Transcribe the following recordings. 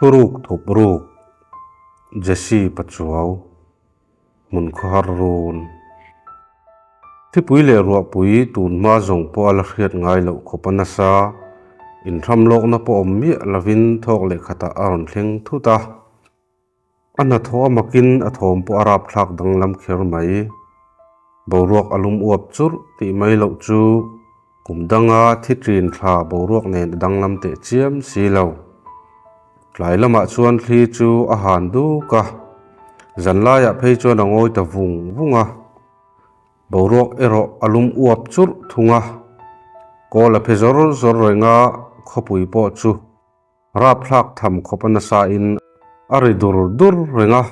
turuk thupruk jesi pachuau mun kharun thipui le ro pui tun ma jong po al hriat ngai lo khopana sa in tham lok na po mi lavin thok le khata aron thleng thuta ana tho makin athom po arap thlak danglam kher mai boruak alum uap chur ti mai lo chu kumdanga thitrin thla boruak nen danglam te chiam si lo tlai lama chuan thli chu a han du ka zanlaya phei chuan angoi ta vung vunga boruak ero alum uap chur thunga kola phezor zor renga khopui po chu rap thlak tham khopana sa in ari dur renga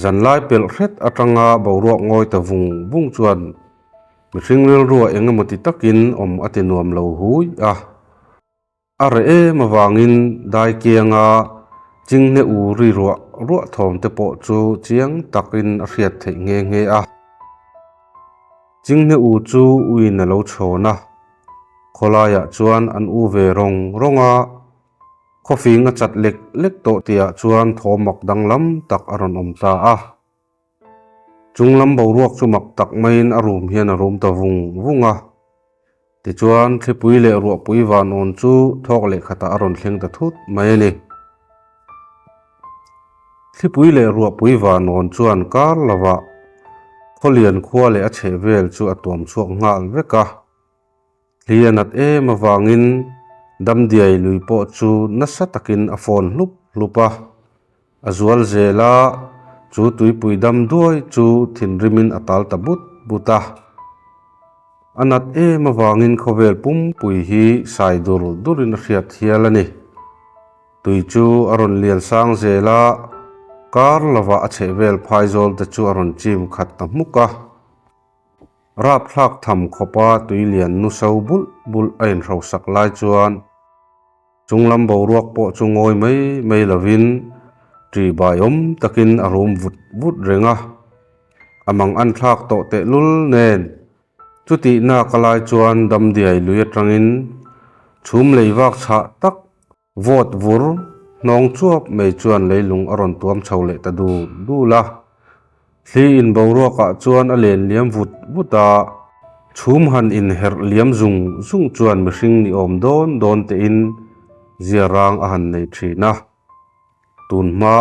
zanlai pel hret atanga boruak ngoi ta vung vung chuan mihringrel ruwa engemoti takin om atinuam lo hui are mawangin dai kianga jingne uri ruwa thom te po chu chiang takin a hriat thei nge jingne u chu uin a lo chhona kholaya chuan an u ve ronga coffee nga chat lek to tia chuan thomak danglam tak aron om ta chunglam boruak chu mak tak main arum hian arum ta vunga ti chuan thlipui le ro pui van on chu thok le khata aron thleng ta thut mai ni thlipui le ro pui van on chuan kar lawa kholian khua le a chevel chu atom chuak ngal veka lianat mawangin dam diai lui po chu nasa takin a phone lupa azual zela chu tuipui dam duai chu thinrimin atal tabut buta anat mawangin khovel pum pui hi sai durin hriat hialani tui chu aron lian sang zela kar lawa a chevel phaizol te chu aron chim khat ta muka rap thlak tham khopa tui lian nu sau bul ain rho sak lai chuan chunglam boruak po chu ngoi mai lovin tri bayom takin arum vut renga amang an thlak to te lul nen chuti na kalai chuan dam diai lui atangin chhum leiwak cha tak vot vur nong chuap mei chuan leilung aron tuam chhole ta du la thli in boruaka chuan a len liam vuta chhum han in her liam zung chuan mihring ni om don te in ziarang a han nei thina tunma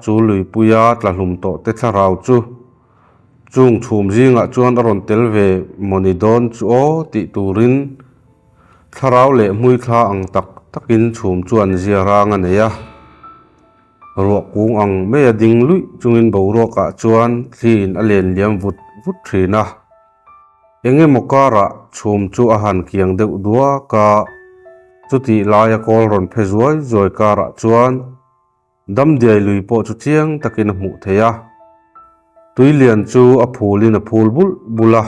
chu lui puya tlahlum to te tharau chu chung chhum zinga chuan aron tel ve monidon chu ti turin tharau le mui thla ang takin chhum chuan ziarang aneya ruak kung ang meya ding lui chungin boruaka chuan thlin a len liam vut thina enge mokara chhum chu a han kiang deuh dua ka chuti laia kol ron phezuai zoi kara chuan dam diai lui po chu chiang takin hmu theya tuilian chu a phulin a phul bula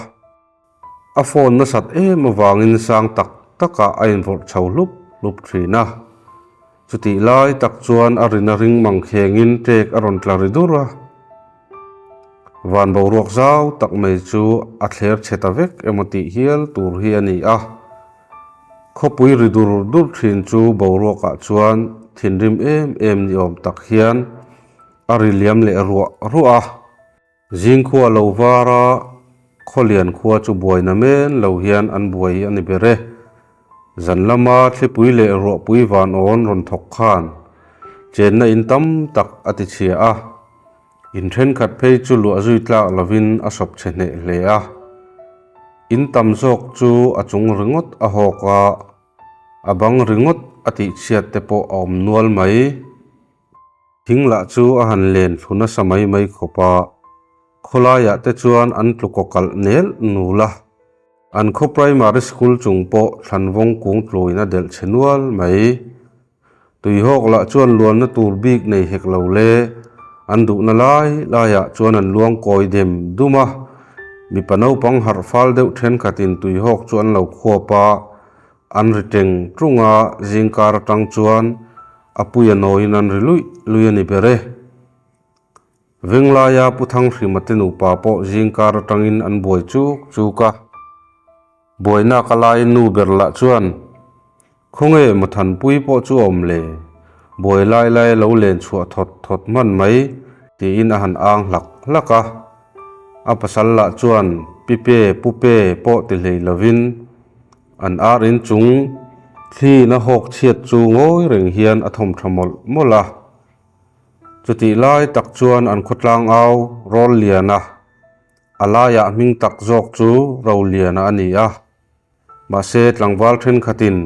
a phone na sat mawangin sang taka ain vor chho lup thina chuti lai tak chuan a ring mang khengin tek aron tlaridura van boruak zau tak mai chu a thler chetavek emoti hial tur hi ani khopui ridur thin chu boruaka chuan thinrim em ni om tak hian ari liam le ruwa jingkhua lo wara kholian khua chu boina men lo hian an buai ani bere zanlama thlipui le ro pui van on ron thok khan chenna in tam tak ati chia in then khat phei chu lu azui tla lovin a sop chene hle in tam zok chu achung ringot a hoka abang ringot ati chiat te po om nual mai thingla chu a han len thuna samai mai khopa kholaya te chuan an tlukokal nel nula an kho primary school chung po thlanwong kung tluina del chenual mai tui hok la chuan luan na tur bik nei hek lo le an du na laya chuan an luang koi dem duma mi panau pang har fal deuh then khatin tui hok chuan lo khuapa an riteng trunga jingkar tang chuan apuya noin an lui ani bere venglaya puthang hrimatenu pa po jingkar tangin an boi chuka boina kalai nu berla chuan không nghe một thằng bùi bộ chú ôm lệ bồi lai lai lâu lên chùa thọt thọt mặn mấy thì in hàn ang lắc à pasal la chuan pipe pupe po ti lei lovin an arin chung khi na hok chiat chu ngoi reng hian athom thamol mola chuti lai tak chuan an khotlang au rol liana alaya ming tak jok chu ro liana ani a ma se tlangwal then khatin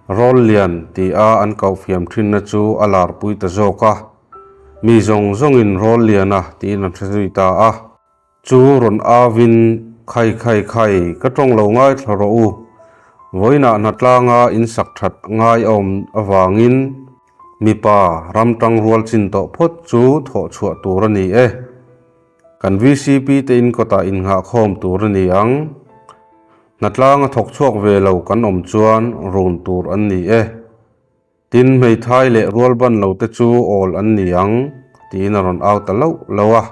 rol lian ti a an kau fiam thin na chu alar pui ta zoka mi zong zong in rol liana ti na thrui ta a chu ron avin khai ka tong lo ngai thlaro u voina natlanga in sak that ngai om awangin mipa ramtang rual chin to phot chu tho chhuah tur ani e kan VCP te in kota in nga khom tur ani ang natlanga thok chuak ve lo kan om chuan ron tur an ni e tin mei thai le rual ban lo te chu ol an ni ang tin ron aw ta lo lowa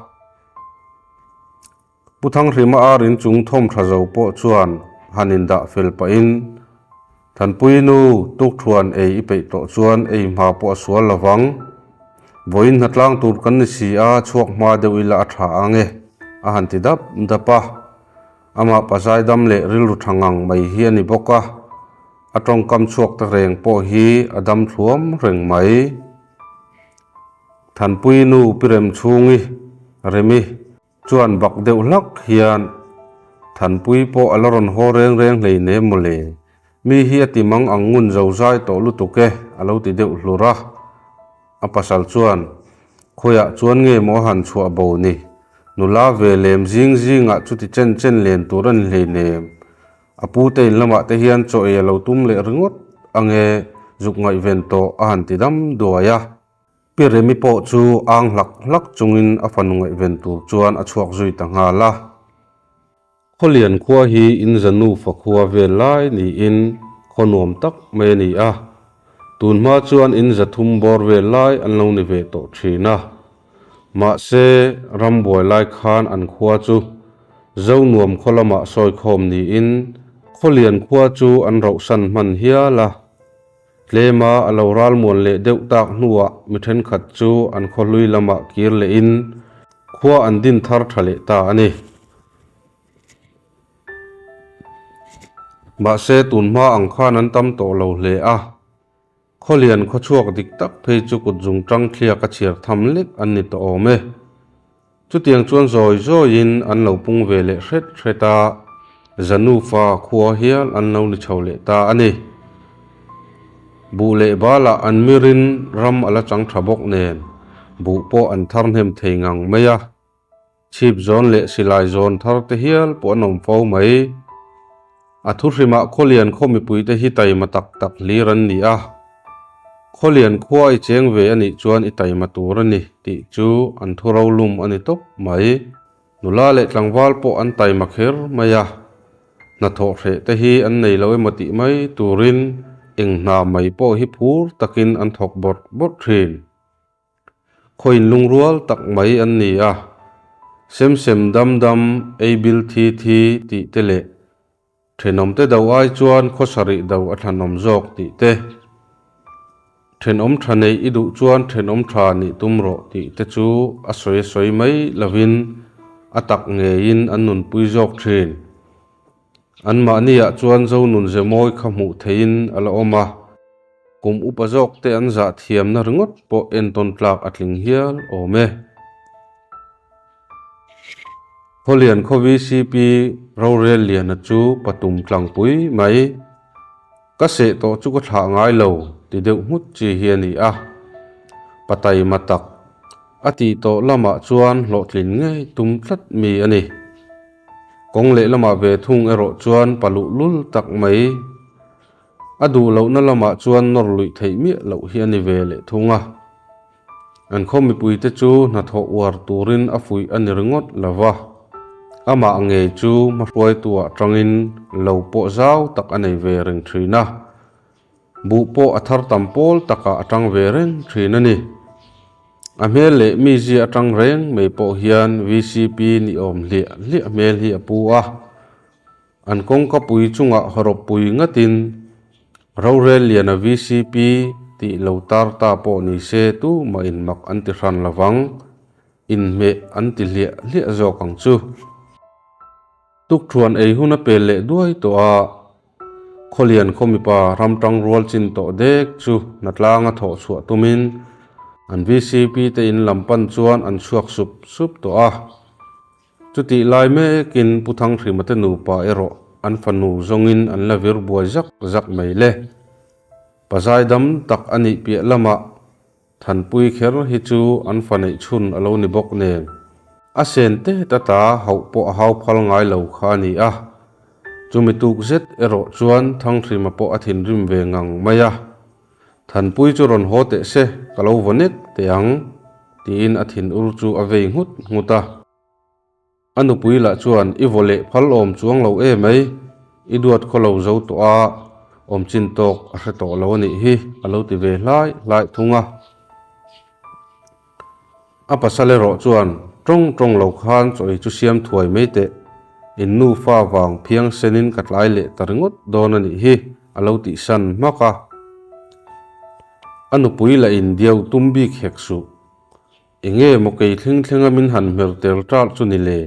puthang rima arin chung thom thazo po chuan hanin da fel pa in than puinu tuk thuan ei ipe to chuan ei ma po sual lawang voin natlang tur kan ni si a chuak ma deuila atha ange a han ti dap dapa ama pasai dam le ril ru thangang mai hi ani boka atong kam chuak ta reng po hi adam thuam reng mai than puinu pirem chungi remi chuan bak deuh lak hian than pui po aloron ho reng hlei ne mole mi hi atimang angun zozai to lu tuke alo ti deuh hlura a pasal chuan khoya chuan nge mo han chhuwa bo ni nula ve lem jing a chuti chen len turan hlei ne apu te lama te hian cho e lo tum le ringot ange juk ngai ven to a han ti dam duaya piremi po chu ang lak chungin a fan ngai ven tu chuan a chuak zui ta nga la kholian khua hi in zanu fa khua ve lai ni in khonom tak me ni a tun ma chuan in zathum bor ve lai an lo ni ve to thina ma se ramboi lai khan an khua chu zo nuam kholama soi khom ni in kholian khua chu an ro san man hia la tlema aloral mon le deuh tak nuwa mithen khat chu an kholui lama kir le in khua an din thar thale ta ani ma se tun ma ang khan an tam to lo hle a kholian kho chuak dik tak phei chu kut jung tang thlia ka chiar tham lek an ni to ome chu tiang chuan zoi in an lo pung ve le hreta zanu fa khua hial an lo ni chhole ta ani bu le bala an mirin ram ala chang thabok nen bu po an thar hem theingang meya chip zone le silai zone thar te hial po nom fo mai athurima kholian khomi pui te hi tai ma tak liran ni a kholian khuai cheng ve ani chuan i tai ma tur ani ti chu an thuro lum ani top mai nula le tlangwal po an tai ma kher maya na tho hre te hi an nei lo emati mai turin eng na mai po hi phur takin an thok bot thin khoin lungrual tak mai an ni a sem dam ei bil thi ti tele thenom te dau ai chuan khosari dau athanom jok ti te thenom thanei idu chuan thenom tha ni tumro ti te chu a soi mai lovin atak nge in an nun pui jok thin an ma nia chuan zo nun zemoi khamu thein ala oma kum upazok te an za thiam na ringot po enton tlak atling hial ome kholian kho VCP rorel lian chu patum tlang pui mai ka se to chu ko tha ngai lo ti deuh mut chi hiani a patai matak ati to lama chuan lo tlin nge tum thlat mi ani kong le lama ve thung ero chuan palu lul tak mai adu lo na lama chuan nor lui thei mi lo hiani ve le thunga an khomi pui te chu na tho war turin a fui ani ringot lawa ama nge chu ma hruai tua tangin lo po zau tak anei ve reng thina bu po athar tampol taka atang ve reng thina ni amel le mi ji atang reng me po hian VCP ni om lia mel hi apu a an kong ka pui chunga horop pui ngatin Rorel lian a VCP ti lo tar ta po ni se tu ma in mak an ti hran lawang in me an ti lia zo kang chu tuk thuan ei huna pele duai to a kholian khomipa ramtang rol chin to dek chu natlanga tho chua tumin an VCP te in lampan chuan an chuak sup to a chuti lai me kin puthang thrimate nu pa ero an fanu zongin an lavir buai zak mai le pazai dam tak ani pi lama than pui kher hi chu an fanei chhun alo ni bok ne a sen te tata hau po hau phal ngai lo kha ni a chumi tuk zet ero chuan thang thrima po athin rim ve ngang maya than pui chu ron ho te se kalo vonek te ang tin athin ur chu avei nguta anu pui la chuan i vole phal om chuang lo e mai i duat kholo zo to a om chin tok a hreto lo ni hi alo ti ve lai thunga a pasale ro chuan trong lo khan choi chu siam thuai mai te in nu fa wang phiang senin katlai le taringot don ani hi alo ti san maka anu pui la in diau tumbi kheksu enge mo kei thlenga min han mer tel tal chu ni le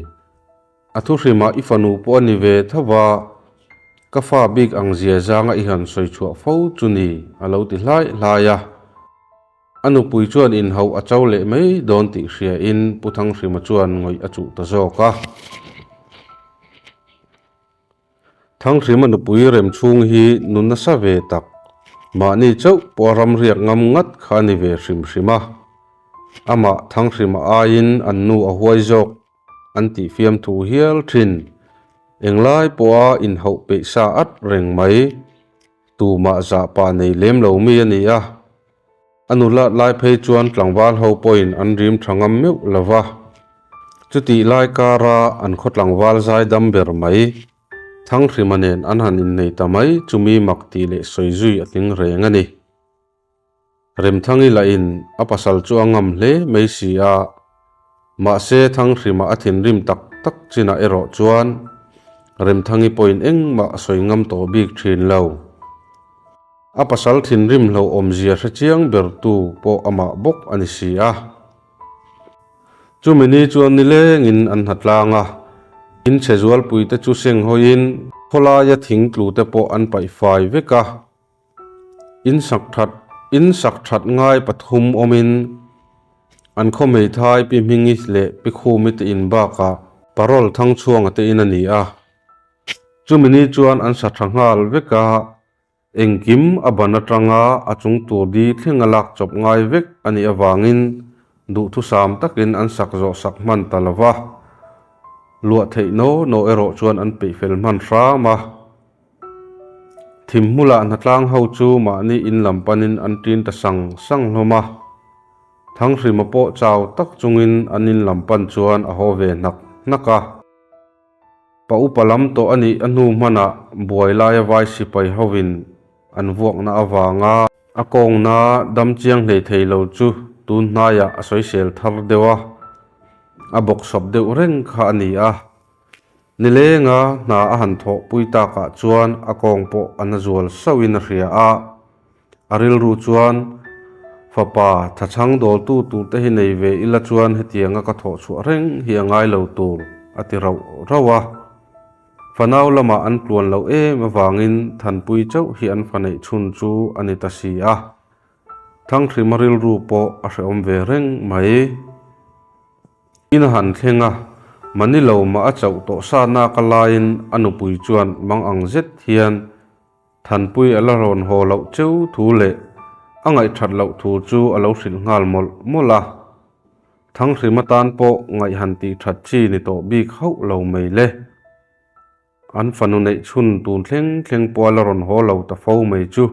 athu rima ifanu po ani ve thawa kafa big angjia zanga i han soi chua fo chu ni alo ti hlaya anu pui chuan in ho achau le mai don ti hria in puthang rima chuan ngoi achu ta zoka thang rima nu pui rem chung hi nunna sa ve tak ma ni chau poram riak ngam ngat khani ve rima ama thang rima a in an nu a huai jok an ti fiam thu hial thin englai poa in ho pe sa at reng mai tu ma za pa nei lem lo mi ani a anula lai phei chuan tlangwal ho point an rim thangam meu lawa chuti lai kara an khotlangwal zai dam ber mai thang rimanen an han in nei tamai chumi makti le soizui ating reng ani rem thangi la in apasal chu angam hle mai si a ma se thang rima athin rim tak china ero chuan rem thangi point eng ma soingam to bik thin lo apasal thin rim lo omzia hrechiang ber tu po ama bok ani si a chumini chuan ni leng in an hatlanga in chezual puite chu seng hoin khola ya thing tlu te po an pai fai veka in sak that ngai pathum omin an khomei thai pi mingi le pi khumi te in ba ka parol thang chuang ate in ani a chumini chuan an sa thangal veka engkim abana tanga achung tur di thlengalak chop ngai vek ani awangin du thu sam takin an sak zo sak man talawa lua thei no ero chuan an pe fel man ra ma thim mula natlang ho chu ma ni in lampanin an tin ta sang hloma thang rima po chaw tak chungin anin lampan chuan a ho ve naka pa upalam to ani anu mana buai lai vai sipai hovin an vuak na awanga akong na dam chiang hlei thei lo chu tun hnaya asoi sel thar dewa abok sop deuh reng kha ani a nilenga na a han tho puita ka chuan akong po anazual sawin ria a aril ru chuan fapa thachang dol tu te hi nei ve ila chuan hetianga ka tho chu reng hi angai lo tur ati rawa fanau lama an tluan lo mawangin than pui chau hi an fanei chhun chu ani ta si a thang thrimaril ru po a hreom ve reng mai in han thlenga manilo ma a chau to sa na kalain anu pui chuan mang ang zet hian than pui ala ron ho lo cheu thu le angai that lo thu chu alo hrin ngal mola thang thrimatan po ngai han ti that chi ni to bi khau lo mai le an fanu nei chhun tun thleng po ala ron ho lo ta fo mai chu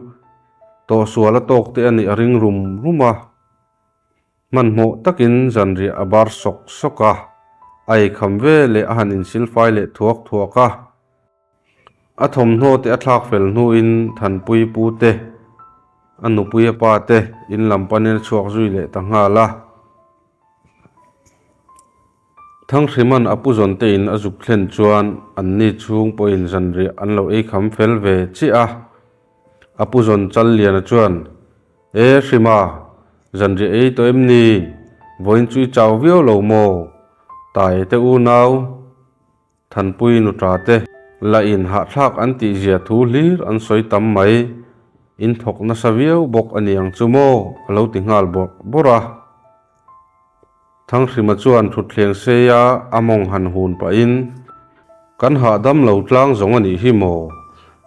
to suala tok te ani aring ruma man mo takin zanri abar soka ai khamve le ahan in silfai le thuaka athom no te athlak fel nu in than pui pu te anu pui pa te in lampanen chuak zui le tangala thang hriman apuzon te in azuk thlen chuan an ni chung po in zanri an lo ei kham fel ve chi a apu zon chal lian a chuan e rima zan ri ei to em ni voin chui chaw viau lo mo tai te u nau than pui nu tra te la in ha thak an ti zia thu hlir an soi tam mai in thok na saviau bok aniang chumo alo ti ngal bok bora thang rima chuan thut thleng seya among han hun pa in kan ha dam lo tlang zong ani hi mo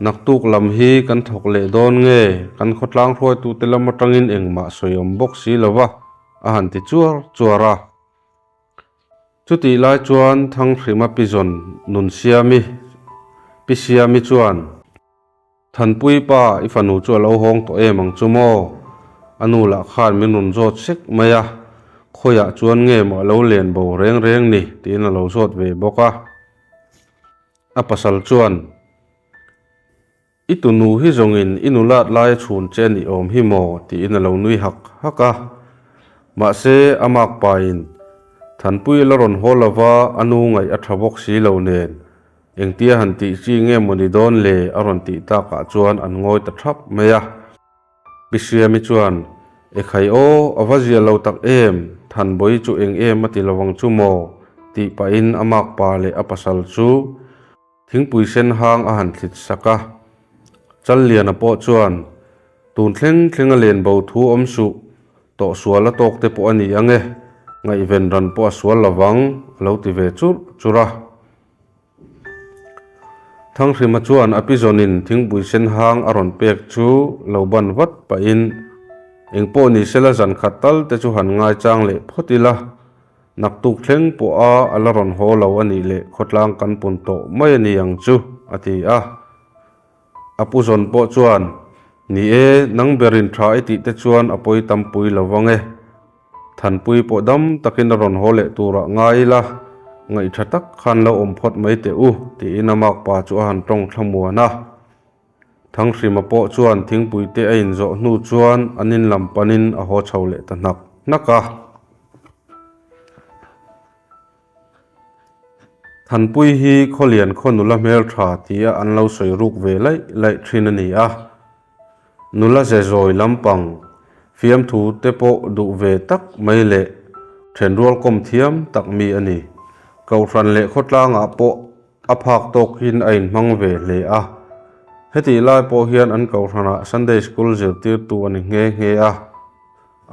nak tuk lam hi kan thok le don nge kan khotlang roi tu te lam atangin engma soyom bok si lova a han ti chuara chuti lai chuan thang rima pizon nun siami pi siami chuan than pui pa ifanu chu lo hong to emang chumo anu la khan min nun zot sek maya khoya chuan nge ma lo len bo reng reng ni tin lo zot ve boka a pasal chuan itunu hi zongin inulat lai chhun chen i om hi mo ti in lo nui haka ma se amak pain than pui la ron holawa anu ngai a thabok si lo nen engtia han ti chi nge moni don le aron ti ta ka chuan an ngoi ta thap meya bisiami chuan e khai o awazia lo tak em than boi chu eng em ati lawang chu mo ti pa in amak pa le apasal chu thingpui sen hang a han thlit saka chal lian a po chuan tun thleng a len bo thu om su to suala tok te po ani ange ngai ven ran po sual lawang lo ti ve chura thang rima chuan apizonin thingpui sen hang aron pek chu lo ban wat pa in engpo ni sela zan khatal te chu han ngai chang le photila nak tuk thleng po a alaron ho lo ani le khotlang kan pun to mai ani yang chu ati a apuzon po chuan ni e nang berin tha eti te chuan apoi tampui lawange than pui po dam takin ron ho le tura ngai la ngai thatak khan lo om phot mai te u ti inamak pa chu han tong thlamua thang rima po chuan thingpui te a in zo hnu chuan anin lampanin a ho chho le ta naka than pui hi kholian khonula mel tha tia an lo soi ruk ve lai thin ani a nula ze zoi lampang fiam thu te po du ve tak mai le then rual kom thiam tak mi ani kau ran le khotlang a po aphak tok hin ain mang ve le a heti lai po hian an kau rana Sunday school zirtir tu ani nge a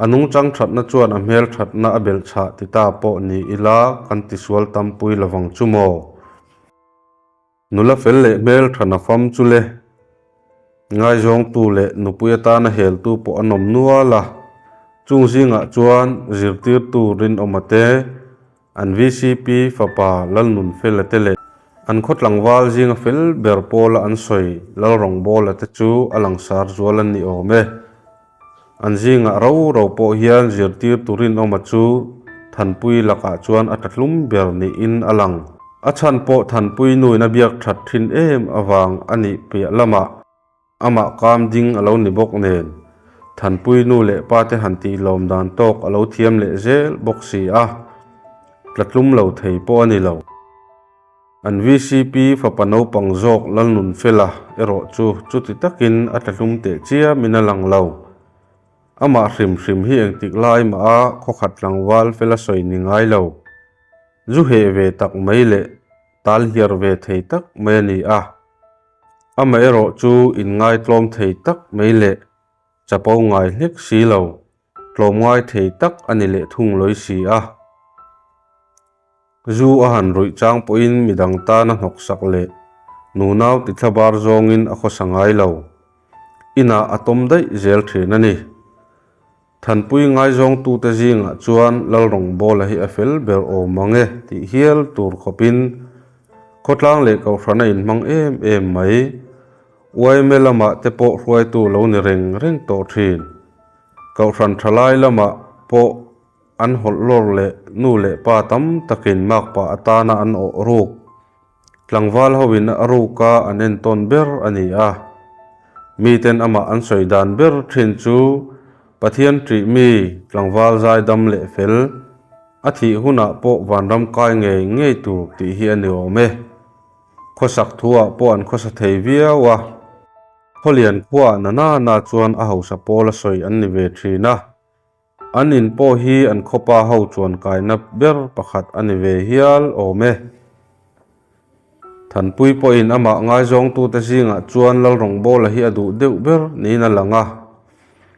anung chang that na chuan a mel that na abel cha ti ta po ni ila kan ti sual tampui lawang chumo nula fel le mel thana fam chule ngai zong tu le nupuya ta na hel tu po anom nuala chung zinga chuan zirtir tu rin omate an VCP fapa lal nun fel tele an khotlang wal zinga fel ber pola an soi lal rong bola te chu alang sar zualan ni ome an zinga ro po hian zirtir turin oma chu thanpui laka chuan atatlum ber ni in alang achan po thanpui nui na biak that thin em awang ani pia lama ama kam ding alo ni bok nen thanpui nu le pa te hanti lom dan tok alo thiam le zel boxi a tlatlum lo thei po ani lo an VCP fapano pangjok lal nun fela ero chuti takin atatlum te chia minalang lo ama hrim hi eng tik lai ma a khokhat langwal fela soi ni ngai lo zu he ve tak mai le tal hiar ve thei tak mai ni a ama ero chu in ngai tlom thei tak mai le chapo ngai hlek si lo tlom ngai thei tak ani le thung loi si a zu a han rui chang po in midang ta na hnok sak le nu naw ti thlabar zongin a khosangai lo ina atom dai zel thrin ani thanpui ngai zong tu te zinga chuan lal rong bola hi a fel ber o mange ti hial tur khopin khotlang le kau hrana in mang em mai uai melama te po hruai tu lo ni reng to thin kau hran thalai lama po an hol lor le nu le pa tam takin mak pa atana an o ruk tlangwal howin aruka anen ton ber ani a mi ten ama an soidan ber thin chu pathian tri mi tlangwal zai dam le fel athi huna po vanram kai nge tu ti hi ani ome khosak thua po an khosa thei viawa kholian khua na chuan a ho sa pola soi an ni ve thina an in po hi an khopa ho chuan kaina ber pakhat ani ve hial ome than pui po in ama ngai zong tu ta zinga chuan lal rong bola hi adu deuh ber ni na langa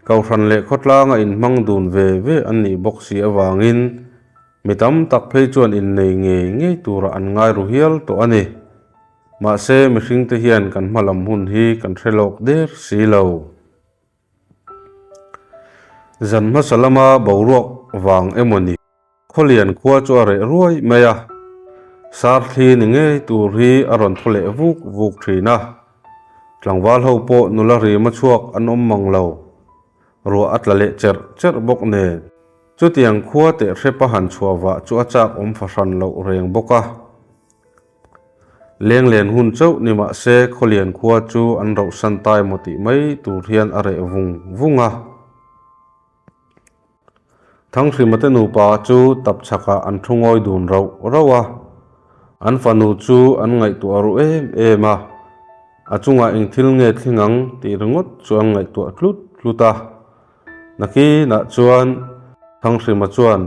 kau ran le khotla in mang dun ve an ni boxi awangin mitam tak phei chuan in nei nge tura an ngai ru hial to ani ma se mi hring te hian kan hmalam hun hi kan threlok der silo zan ma salama boruak wang emoni kholian khua chu are ruai maya sar thi ni nge tur hi aron thole vuk thina tlangwal ho po nulari ma chuak an mang lo ro atla le cher bok ne chu tiang khua te hrepa han chuawa chu achak fa ran lo reng boka leng len hun chau ni ma se kholian khua chu an ro san tai moti mai tur hian are vunga thang hrimate nu pa chu tap chaka an thungoi dun rawa an fanu chu an ngai tu aru ema achunga ingthil nge thlingang ti ringot chu an ngai tu tluta naki na chuan thang hrima chuan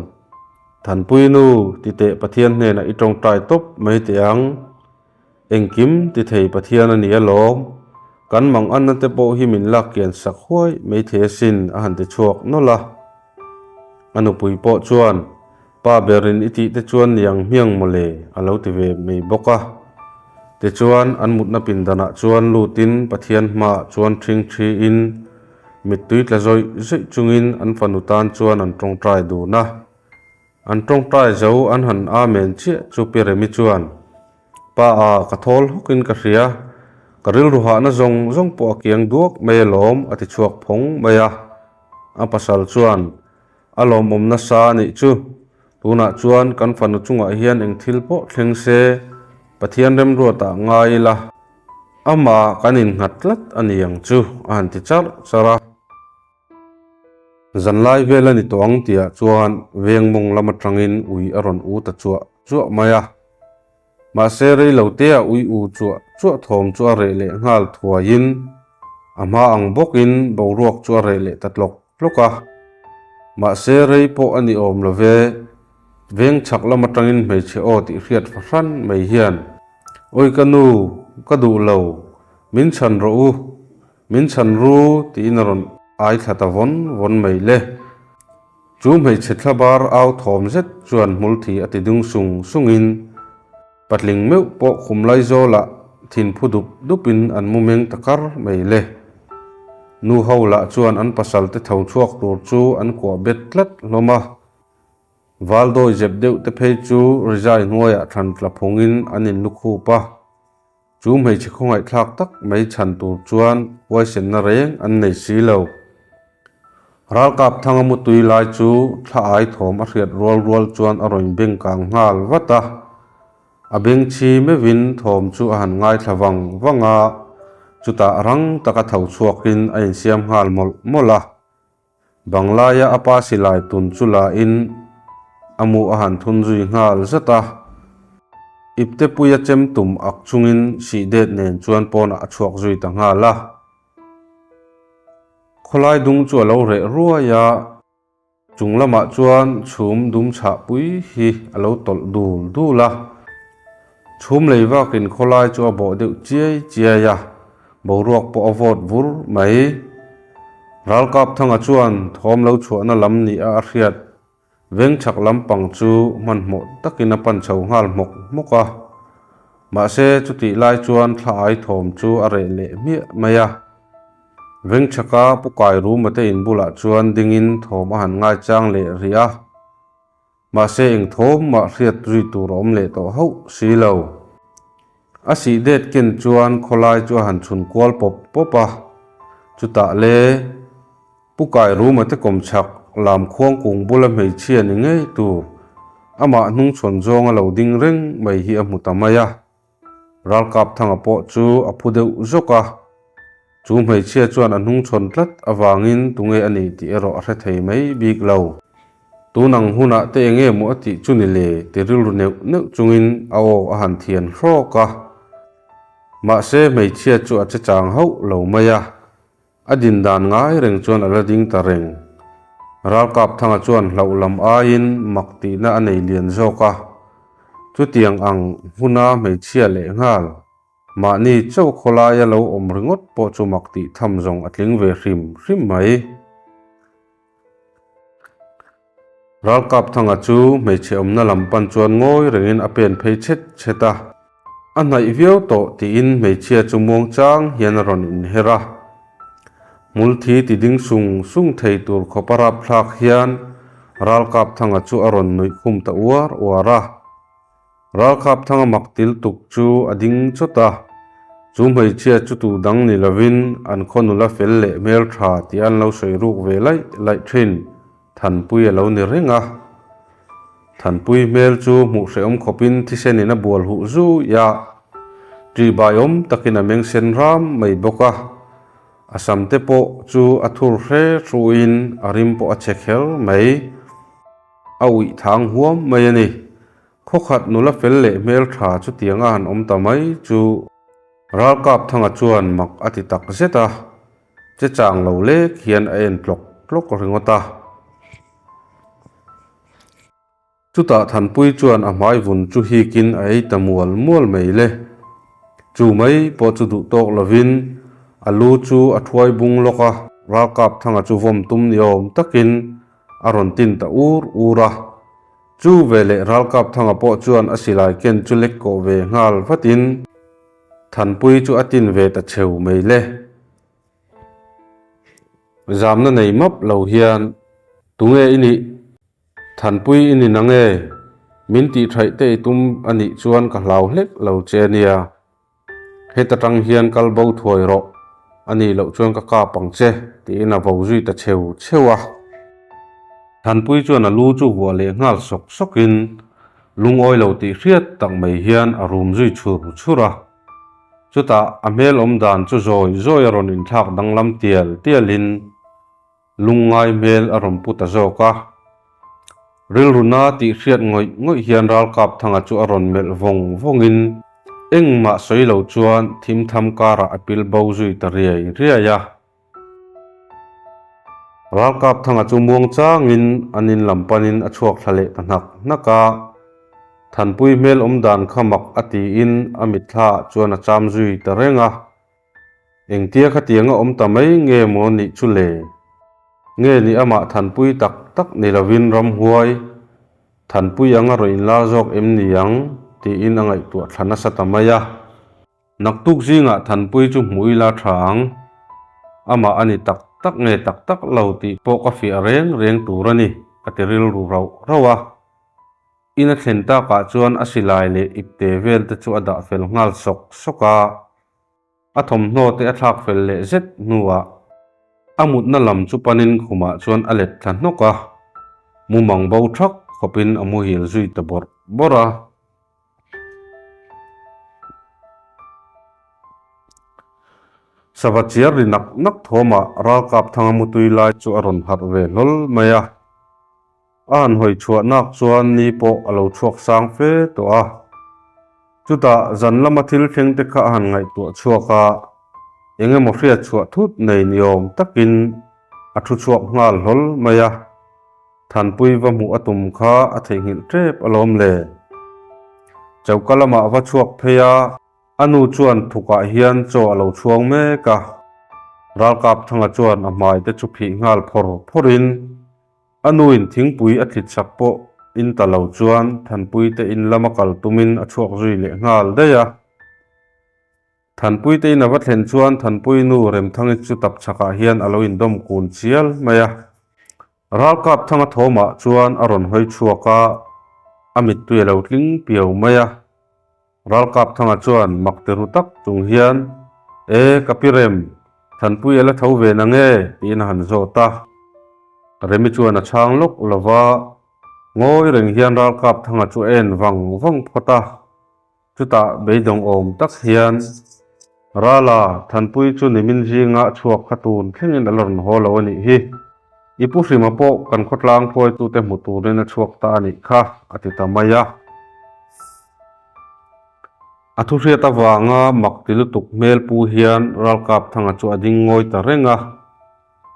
than puinu ti te pathian hne na itong tai top mai tiang engkim ti thei pathian ani alom kan mang an te po hi min lak kian sak huai mai the sin a han te chuak nola anu pui po chuan pa berin iti te chuan yang miang mole alo ti ve mei boka te chuan an mutna pindana chuan lutin pathian ma chuan thing thi in mitui tla zoi chungin an fanutan chuan an tong trai du na an tong trai zo an han amen che chu pere mi chuan pa a kathol hukin ka ria karil ruha na zong po kiang duak melom ati chuak phong maya a pasal chuan alom na sa ni chu tuna chuan kan fanu chunga hian engthil po thlengse pathian rem ruata ngai la ama kanin ngatlat aniang chu an ti chara zanlai velani tong tia chuan vengmong lama tangin ui aron u ta chu maya ma se rei lotea ui u chu thom chu re le ngal thuain ama ang bokin boruak chu re le tatlok loka ma se rei po ani om love veng chak lama tangin mei che o ti riat fran mei hian oi kanu kadu lo min chan ru ti naron ai thata von mei le chu mei che thlabar au thom zet chuan multhi ati dung sungin patling meu po khumlai zola thin phudup dupin an mumeng takar mei le nu hola chuan an pasal te thau chuak tur chu an ko betlat loma valdoi jebdeu te phei chu rizai noya than tla phungin anin lukhu pa chu mei chi khongai thlak tak mei chan tur chuan waisen na reng an nei silo ral kap thanga mu tui lai chu thla ai thom a hriat rual chuan a roin beng kang ngal wata a beng chi me win thom chu a han ngai thlawang wanga chuta rang taka thau chuakin a in siam hal mola banglaya apa silai tun chula in amu a han thun zui ngal zata ipte puya chem tum ak chungin si det nen chuan pona a chuak zui ta ngala kholai dung chu lo re ruaya chunglama chuan chhum dum cha pui hi alo tol dula chhum leiwakin kholai chu bo deuh chiai ya boruak po avot vur mai ral kap thanga chuan thom lo chuana lam ni a hriat veng chak lampang chu man mo takina pan chho ngal moka ma se chuti lai chuan thla ai thom chu are le maya veng chaka pukai ru mate in bula chuan dingin thom a han ngai chang le ria ma se eng thom ma hriat ri tur om le to ho silo asi det ken chuan kholai chu han chun kwal popa chuta le pukai ru mate kom chak lam khuang kung bula mei chia ni ngei tu ama hnung chon zonga lo ding reng mai hi amutamaya ral kap thanga po chu apudeu zoka chu mei chia chuan anhung chon tlat awangin tunge ani ti ero a hre thei mai bik lo tunang huna te enge mu ati chuni le te ril ru neu chungin awo a han thian hroka mà se mei chia chu a che chang ho lo maya adin dan ngai reng chuan ala ding ta reng ral kap thanga chuan hlo lam a in makti na anei lian zoka chu tiang ang huna mei chia le ngal ma ni chau khola ya lo om ringot po chu makti tham zong atling ve hrim hrim mai ral kap thanga chu mei che om na lam pan chuan ngoi rengin a pen phei chet cheta a nai viau to ti in mei chia chu muang chang hian ron in hera multhi ti ding sung thei tur khopara phlak hian ral kap thanga chu aron noi khum ta wara ral kap thanga maktil tuk chu ading chota chu mei chia chu tu dang ni lovin an khonula fel le mel tha ti an lo soi ruk ve lai thin than pui lo ni renga than pui mel chu mu se om khopin thi sen in a bol hu zu ya tri bayom takina meng sen ram mai boka asam te po chu athur hre ruin arim po a chekhel mai awi thang huam mai ani khokhat nula fel le mel tha chu tianga an om ta mai chu ral kap thanga chuan mak ati tak zeta che chang lo le khian a en plok ringota chuta than pui chuan a mai vun chu hi kin ai tamual mai le chu mai po chu du tok lovin alu chu a thuai bung loka ral kap thanga chu vom tum ni om takin aron tin ta ura chu vele ral kap thanga po chuan asilai ken chu lek ko ve ngal fatin than pui chu atin ve ta cheu mai le zamna nei map lo hian tunge ini than pui ini nange min ti thai te tum ani chuan ka hlau hlek lo chenia heta tang hian kal bo thoi ro ani lo chuan ka pangche ti na vo zui ta chewa than pui chuan a lu chu huwa le ngal sokin lungoi lo ti hriat tak mai hian a rum zui chura chuta a mel om dan chu zoi ron in thak danglam tialin lungai mel aron puta zoka ril runa ti hriat ngoi hian ral kap thanga chu aron mel vongin engma soilo chuan thim tham kara apil bo zui ta riaya ral kap thanga chu muang changin anin lampanin a chuak thale tanak naka than pui mel om dan khamak ati in amit thla chuan a cham zui ta renga engtia khatianga om ta mai nge mo ni chu le nge ni ama than pui tak ni lovin ram huai than pui anga ro in la jok em ni yang ti in angai tu thana satamaya naktuk zinga than pui chu mui la thang ama ani tak nge tak lo ti po ka fi reng turani atiril ru rawa ina thlenta ka chuan asilai le ipte vel te chu ada fel ngal soka athom hno te athak fel le zet nuwa amut na lam chu panin khuma chuan alet thlan noka mumang bo thak khopin amu hil zui ta bora savachiar ri nak thoma ral kap thanga mutui lai chu aron har ve lol maya an hoi chua nak chuan ni po alo chuak sang fe to a chuta zan lama thil thleng te kha han ngai tu chuaka enge mo hria chua thut nei niom takin athu chuak ngal hol maya than pui wa mu atum kha a thei hil trep alom le chaukalama wa chuak pheya anu chuan thuka hian chaw alo chuang me ka ral kap thanga chuan a mai te chu phi ngal phorin anu in thingpui a thlit sak po in talo chuan than pui te in lamakal tumin a chuak zui le ngal deya than pui te in a wathlen chuan than pui nu rem thangit chu tap chaka hian alo in dom kun chial maya ral kap thanga thoma chuan aron hoi chuaka amit tui lo tling piau maya ral kap thanga chuan makteru tak chung hian kapirem than pui ala tho ve na nge tin han zota remi chuan a chang lok lova ngoi reng hian ral kap thanga chu en wang phota chuta beidong om tak hian rala than pui chu nimin jinga chuak khatun thlengin alon holo ani hi ipu hrima po kan khotlang phoi tu te muturin a chuak ta ani kha ati tamaya Athu ria ta wanga mak tilu tuk mel pu hian ral kap thanga chu ading ngoi ta renga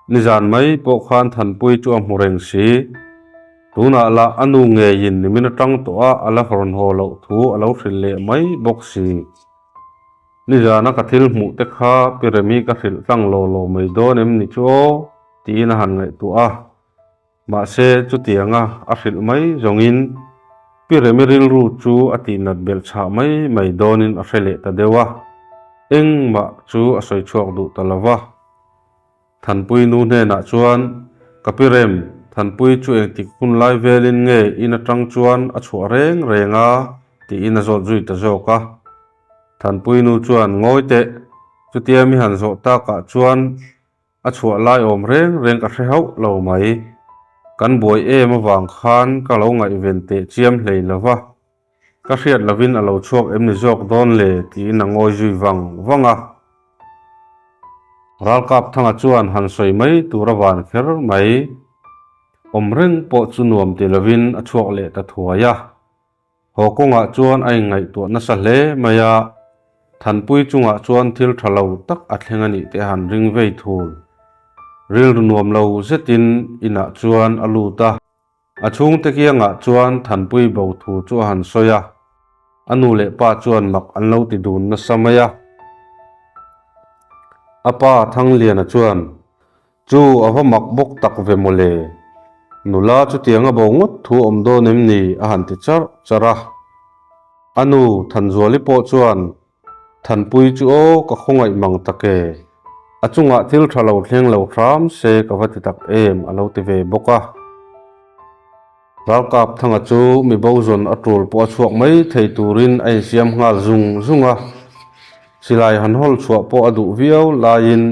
nizan mai po khan than pui chu amureng si tuna la anu nge yin ni min tang to a ala horon ho lo thu alo hrille mai bok si nizana ka thil mu te kha piremi ka hril tang lo lo mai don em ni chu ti na han ngai tu a ma se chu tianga a hril mai zongin piremi ril ru chu ati nat bel cha mai donin a hrele ta dewa eng ma chu a soi chuak du talawa than pui nu hne na chuan kapirem than pui chu eng tik hun lai velin nge ina tang chuan a chua reng renga ti ina zot zui ta zoka than pui nu chuan ngoi te chu tiami han zo ta ka chuan a chua lai om reng ka hre hau lo mai kan boi em awang khan ka lo ngai ven te chiam hlei lova ka hriat lovin alo chuak em ni jok don le ti na ngoi zui wanga ral kap thanga chuan han soi mai tura van kher mai om reng po chu nuam te lovin a chuak le ta thuaya hokonga chuan ai ngai tu na sa hle maya than pui chunga chuan thil thalo tak a thlengani te han ring vei thul ril nuam lo zetin ina chuan aluta achung te kianga chuan than pui bo thu chu han soya anu le pa chuan mak an lo ti dun na samaya apa thang lian a chuan chu ava mak bok tak ve mole nula chu tianga bo ngot thu om do nem ni a han ti chara anu than zuali po chuan than pui chu o ka khongai mang take achunga thil thalo thleng lo thram se ka vati tak em alo ti ve boka ral kap thanga chu mi bo zon atul po chuak mai thei turin ai siam ngal zunga silai han hol chuak po adu viau lain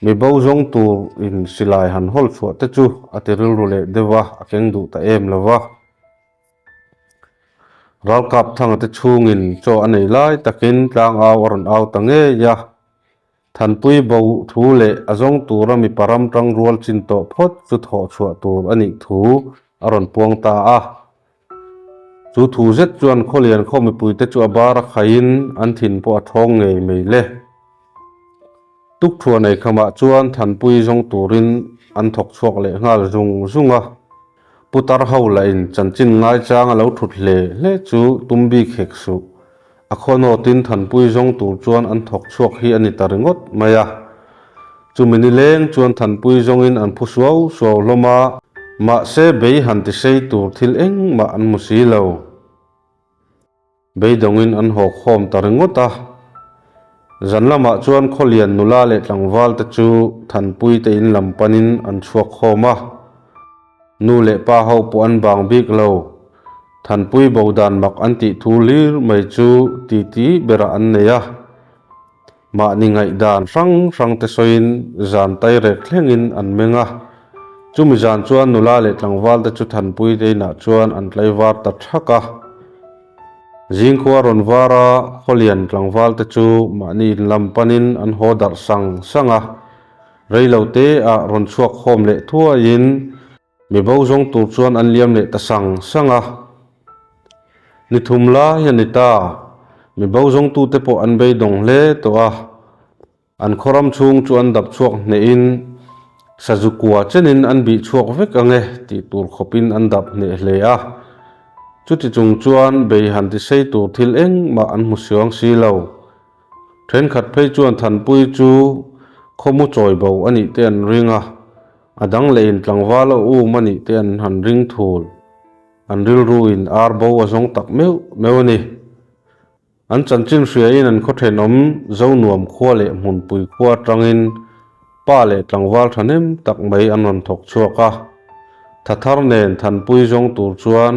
mi bo zong tur in silai han hol chuak te chu atiril rule dewa akeng du ta em lawa ral kap thanga te chungin cho anei lai takin tlang aw aron aw tange ya than pui bo thu le azong tura mi param tang rual chin to phot chu tho chua tur ani thu aron puang ta a chu thu zet chuan kholian kho mi pui te chu abara khain an thin po athong ngei mei le tuk thua nei khama chuan than pui zong turin an thok chuak le ngal zunga putar ho la in chanchin ngai chang alo thut le chu tumbi khek su akhono tin than pui zong tur chuan an thok chuak hi ani taringot maya chumini leng chuan than pui zong in an phu suaw hloma ma se bei han ti sei tur thil eng ma an musi lo bei dongin an ho khom taringota zanlama chuan kholian nula le tlangwal te chu than pui te in lampanin an chuak khoma nu le pa ho po an bang bik lo than pui bodan mak an ti thu lir mai chu ti bera an neya ma ni ngai dan rang te soin zan tai rek thlengin an menga chumi zan chuan nula le tlangwal te chu than pui te na chuan an tlaiwar ta thaka jingkhua ron wara kholian tlangwal te chu ma ni lampanin an hodar sanga reilo te a ron chuak khom le thua in mi bo zong tur chuan an liam le ta sanga ni thumla yanita mi bo zong tu te po an bei dong hle to a an khoram chung chu an dap chuak ne in sajukua chenin an bi chuak vek ange ti tur khopin an dap ne hle a chuti chung chuan bei han ti sei tur thil eng ma an mu siang si lo then khat phei chuan than pui chu khomu choi bo ani te an ringa adang lein tlangwala u mani te an han ring thul an ril ruin arbo azong tak meu ni an chanchin hria in an khothen om zo nuam khua le mun pui khua tangin pa le tlangwal thanem tak mai an on thok chuaka thathar nen than pui zong tur chuan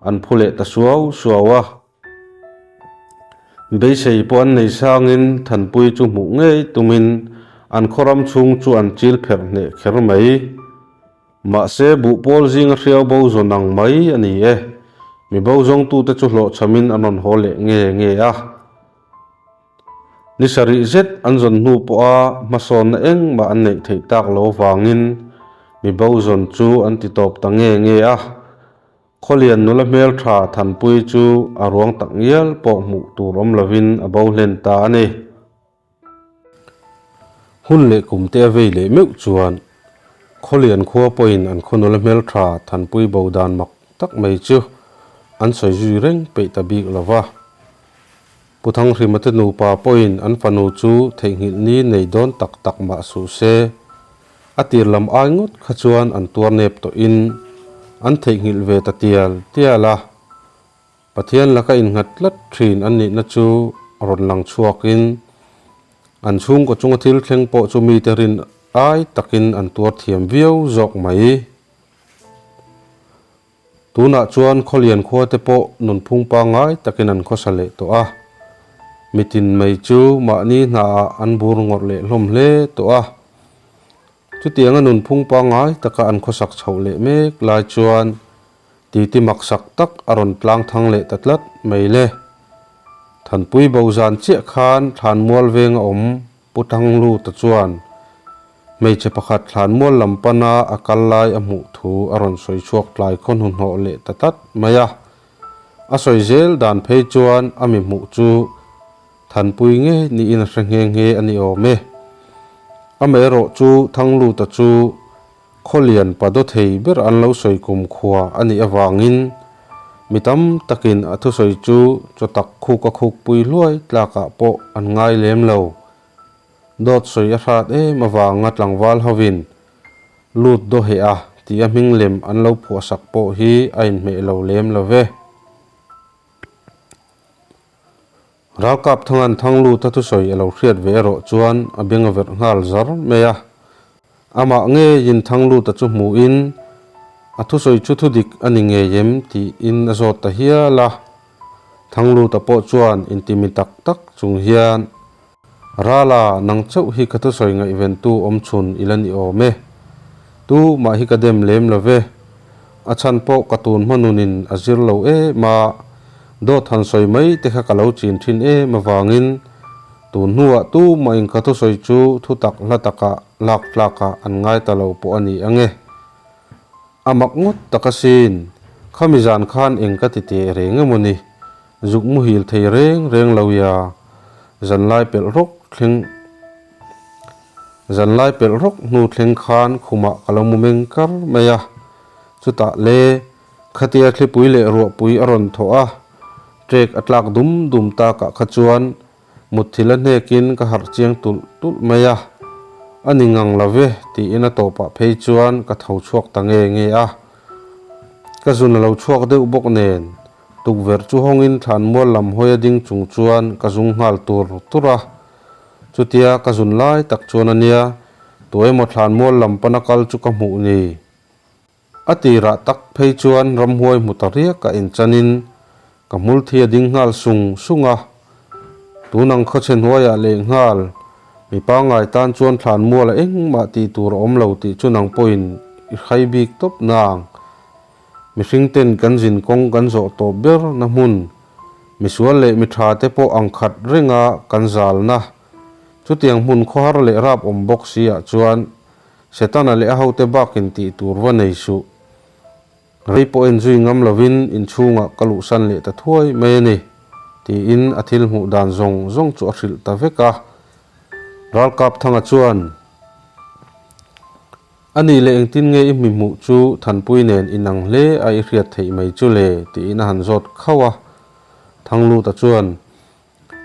an phule ta suawa bei sei po an nei sangin than pui chu mu ngei tumin an khoram chung chu an chil pher ne kher mai ma se bu pol jing hriau bo zonang mai ani e mi bo zong tu te chu hlo chamin anon hole nge a ni sari zet an zon nu po a mason na eng ma an nei thei tak lo wangin mi bo zon chu an ti top ta nge a kholian nula mel tha than pui chu arwang tak ngial po mu tur om lovin abo hlen ta ani hun le kumte ve le meu chuan kholian khuwa poin an khonula mel tha than pui bodan mak tak mai chu an soi ju reng pe ta bik lova puthang hrimate nu pa poin an fanu chu theinghil ni nei don tak tak ma su se atir lam ai ngut khachuan an tuar nep to in an theinghil ve ta tiala pathian laka in ngat lat thrin an ni na chu ron lang chuakin an chung ko chunga thil thleng po chu mi terin ai takin an tuar thiam viau zok mai tuna chuan kholian khuwa te po nun phung pa ngai takin an khosale to a mitin mai chu ma ni na an bur ngor le hlom hle to a chu tianga nun phung pa ngai taka an khosak chhole mek lai chuan ti mak sak tak aron tlang thang le tatlat mai le than pui bozan che khan than mual veng om putang lu ta chuan mei che pakhat thlan mual lampana akal lai amu thu aron soi chuak tlai khon hun ho le tatat maya a soi zel dan phei chuan ami mu chu than pui nge ni in nge ani o me amero chu thanglu ta chu kholian pado thei ber an lo soi kum khuwa ani awangin mitam takin athu soi chu chotak khuk pui luai tlaka po an ngai lem lo dot soi a hrat mawanga tlangwal hovin lut do he a ti a ming lem an lo phua sak po hi ain me lo lem love rakap thangan thanglu ta tu soi alo hriat ve ro chuan abenga ver ngal zar meya ama nge yin thanglu ta chu mu in athu soi chu thu dik ani nge yem ti in azot ta hiala thanglu ta po chuan intimi tak tak chung hian rala nang chau hi khathu soi nga event tu om chun ilani o me tu ma hi kadem lem love achan po katun manunin azir lo ma do than soi mai te kha kalau chin thin mawangin tu nuwa tu ma in khathu soi chu thu tak la taka lak tlaka an ngai ta lo po ani ange amak ngut takasin khamizan khan eng ka ti te reng moni zuk mu hil thei reng lo ya zanlai pel rok nu thleng khan khuma kalomumeng kar maya chuta le khatia thli pui le ro pui aron thoa trek atlak dum ta ka khachuan muthila nekin ka har chiang tul maya aningang lave ti ina topa phei chuan ka thau chuak tange nge a ka zun lo chuak de ubok nen tukver chu hongin than mual lam hoya ding chung chuan ka zung ngal tura chutia ka zun lai tak chuan ania toy mo thlan mual lam panakal chu ka mu ni atira tak phei chuan ram huai mutaria ka in chanin ka mul thia ding ngal sunga tunang khachen hoya le ngal mi pa ngai tan chuan thlan mual eng ma ti tur om lo ti chunang point khai bik top nang mi hringten kan jin kong kan zo to ber na mun mi sual le mi tha te po angkhat renga kan zal na chutiang mun khwar le rap om box sia chuan setana le haute bakin ti turwa nei su rei po en zui ngam lovin in chunga kalu san le ta thuai mai ni ti in athil mu dan zong chu ahril ta veka ral kap thanga chuan ani le engtin nge i mi mu chu than pui nen inang hle ai hriat thei mai chu le ti in han zot khawa thanglu ta chuan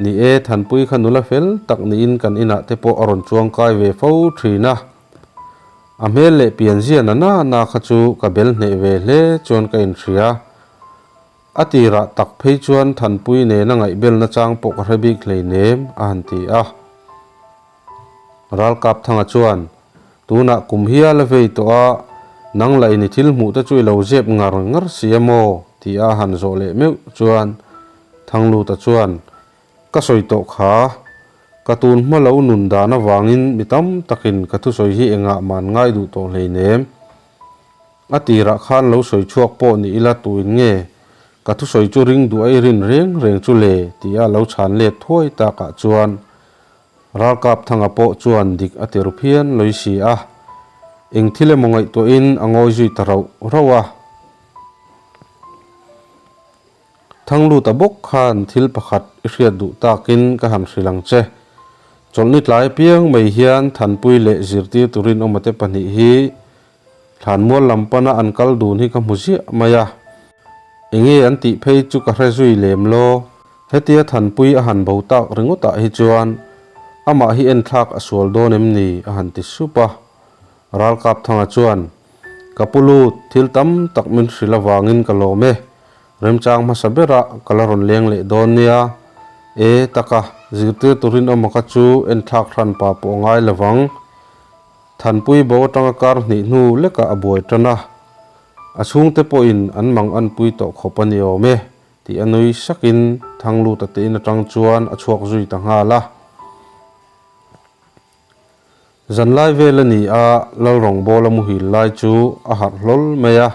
ni than pui khanula fel tak ni in kan ina te po aron chuang kai ve fo thina amel le pian zian na khachu ka bel ne ve hle chuan ka in thria atira tak phei chuan than pui ne na ngai bel na chang po ka hrebik hlei nem an ti a ral kap thanga chuan tuna kumhia la vei to a nang lai ni thil mu ta chui lo jep ngar siamo ti a han zo le meu chuan thanglu ta chuan ka soi to kha katun hmalo nun dana wangin mitam takin kathu soi hi enga man ngai du to hlei nem atira khan lo soi chuak po ni ila tuin nge kathu soi chu ring du ai rin reng chu le ti a lo chan le thoi ta ka chuan ral kap thanga po chuan dik atir phian loisi a eng thile mongai to in angoi zui tarau rawa thang lu ta bok khan thil pakhat hriat du takin ka han hrilang che cholni tlai piang mai hian thanpui le zirti turin omate pani hi thlanmual lampana ankal dun hi ka hmuzi maya enge anti phei chu ka hrezui lem lo hetia thanpui a han botak ringota hi chuan ama hi en thak aswal don emni a han ti supa ral kap thanga chuan kapulu thil tam tak min hrilawangin kalome remchang ma sabera kalaron leng le don nia e taka zirti turin omaka chu en thak thran pa po ngai lawang thanpui bo tanga kar ni nu leka aboi tana achung te po in an mang an pui to khopani ome ti anui sakin thanglu ta te in atang chuan achuak zui ta nga la zanlai velani a lalrong bola mu hi lai chu a har hlol meya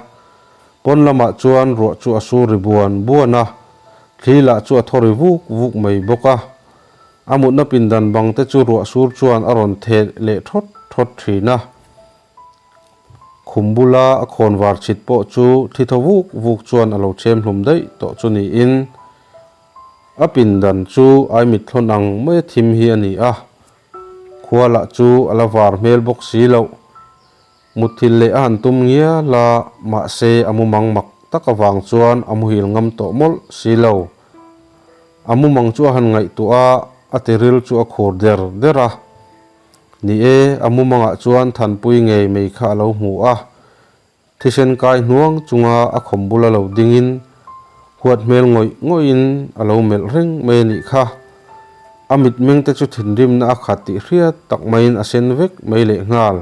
pon lama chuan ro chu asu ribuan buana thila chu athori vuk vuk mai boka amut na pindan bang te chu ro sur chuan aron the le thot thot thina khumbula a khon war chit po chu thithawuk vuk chuan alo chem hlum dei to chu ni in a pindan chu ai mit thon ang me thim hi ani a khuala chu alawar mel bok si lo muthil le an tum ngia la ma se amu mang mak takawang chuan amu hil ngam to mol si lo amu mang chu han ngai tu a ateril chu a khor der dera ni e amu manga chuan thanpui ngei mei kha lo hmu a thisen kai hnuang chunga a khombula lo dingin huat mel ngoin alo mel reng me ni kha amit meng te chu thinrim na khati hriat tak main asen vek meile ngal